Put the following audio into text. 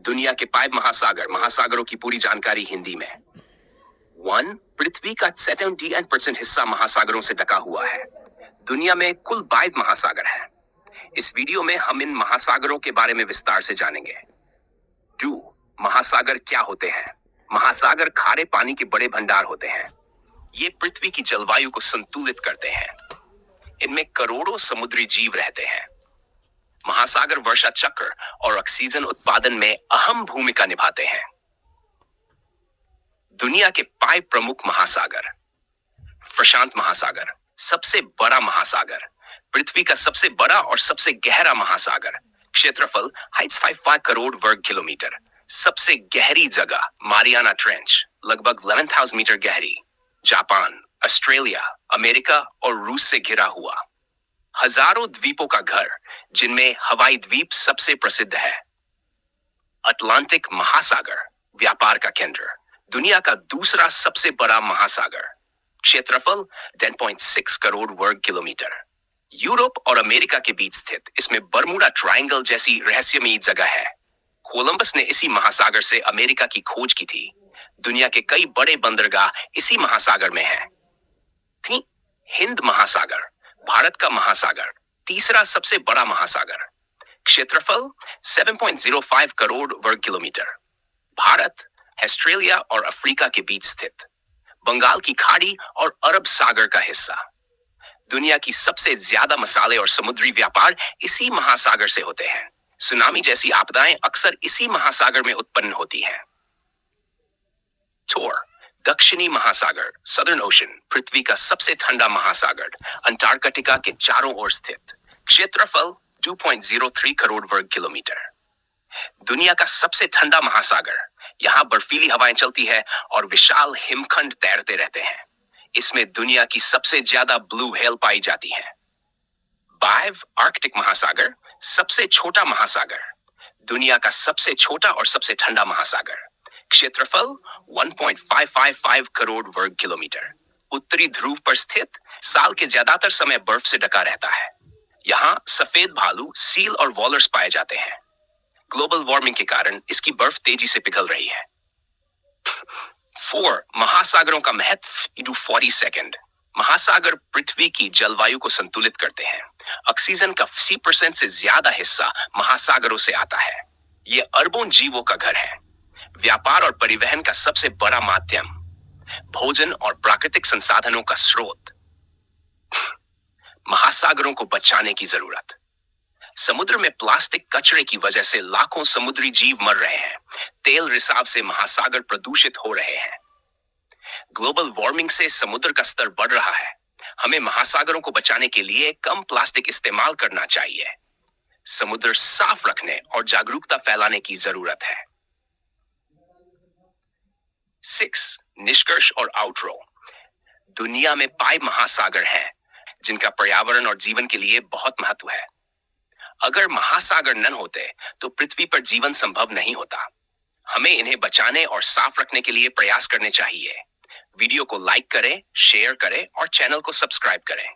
दुनिया के 5 महासागर, महासागरों की पूरी जानकारी हिंदी में। 1. पृथ्वी का 78% हिस्सा महासागरों से ढका हुआ है। दुनिया में कुल 22 महासागर हैं। इस वीडियो में हम इन महासागरों के बारे में विस्तार से जानेंगे। 2. महासागर क्या होते हैं? महासागर खारे पानी के बड़े भंडार होते हैं। ये पृथ्वी की जलवायु को संतुलित करते हैं। इनमें करोड़ों समुद्री जीव रहते हैं। महासागर वर्षा चक्र और ऑक्सीजन उत्पादन में अहम भूमिका निभाते हैं। दुनिया के 5 प्रमुख महासागर। प्रशांत महासागर, सबसे बड़ा महासागर, पृथ्वी का सबसे बड़ा और सबसे गहरा महासागर। क्षेत्रफल 55 करोड़ वर्ग किलोमीटर। सबसे गहरी जगह मारियाना ट्रेंच, लगभग 11,000 मीटर गहरी। जापान, ऑस्ट्रेलिया, अमेरिका और रूस से घिरा हुआ। हजारों द्वीपों का घर, जिनमें हवाई द्वीप सबसे प्रसिद्ध है। अटलांटिक महासागर, व्यापार का केंद्र, दुनिया का दूसरा सबसे बड़ा महासागर। क्षेत्रफल 10.6 करोड़ वर्ग किलोमीटर। यूरोप और अमेरिका के बीच स्थित इसमें बर्मुडा ट्रायंगल जैसी रहस्यमयी जगह है। कोलंबस ने इसी महासागर से अमेरिका की खोज की थी। दुनिया के कई बड़े बंदरगाह इसी महासागर में हैं। हिंद महासागर, भारत का महासागर, तीसरा सबसे बड़ा महासागर। क्षेत्रफल 7.05 करोड़ वर्ग किलोमीटर। भारत ऑस्ट्रेलिया और अफ्रीका के बीच स्थित, बंगाल की खाड़ी और अरब सागर का हिस्सा। दुनिया की सबसे ज्यादा मसाले और समुद्री व्यापार इसी महासागर से होते हैं। सुनामी जैसी आपदाएं अक्सर इसी महासागर में उत्पन्न होती हैं। टोर, दक्षिणी महासागर, सदर्न ओशन, पृथ्वी का सबसे ठंडा महासागर, अंटार्कटिका के चारों ओर स्थित। क्षेत्रफल 2.03 करोड़ वर्ग किलोमीटर। दुनिया का सबसे ठंडा महासागर, यहाँ बर्फीली हवाएं चलती है और विशाल हिमखंड तैरते रहते हैं। इसमें दुनिया की सबसे ज्यादा ब्लू व्हेल पाई जाती है। 5. आर्कटिक महासागर, सबसे छोटा महासागर, दुनिया का सबसे छोटा और सबसे ठंडा महासागर। क्षेत्रफल 1.555 करोड़ वर्ग किलोमीटर। उत्तरी ध्रुव पर स्थित, साल के ज्यादातर समय बर्फ से ढका रहता है। यहाँ सफेद भालू, सील और वॉलर्स पाए जाते हैं। ग्लोबल वार्मिंग के कारण इसकी बर्फ तेजी से पिघल रही है। 4. महासागरों का महत्व 40 सेकंड। महासागर पृथ्वी की जलवायु को संतुलित करते हैं। ऑक्सीजन का 80% से ज्यादा हिस्सा महासागरों से आता है। ये अरबों जीवों का घर है। व्यापार और परिवहन का सबसे बड़ा माध्यम, भोजन और प्राकृतिक संसाधनों का स्रोत। महासागरों को बचाने की जरूरत। समुद्र में प्लास्टिक कचरे की वजह से लाखों समुद्री जीव मर रहे हैं। तेल रिसाव से महासागर प्रदूषित हो रहे हैं। ग्लोबल वार्मिंग से समुद्र का स्तर बढ़ रहा है। हमें महासागरों को बचाने के लिए कम प्लास्टिक इस्तेमाल करना चाहिए। समुद्र साफ रखने और जागरूकता फैलाने की जरूरत है। 6. निष्कर्ष और आउटरो। दुनिया में 5 महासागर हैं, जिनका पर्यावरण और जीवन के लिए बहुत महत्व है। अगर महासागर न होते तो पृथ्वी पर जीवन संभव नहीं होता। हमें इन्हें बचाने और साफ रखने के लिए प्रयास करने चाहिए। वीडियो को लाइक करें, शेयर करें और चैनल को सब्सक्राइब करें।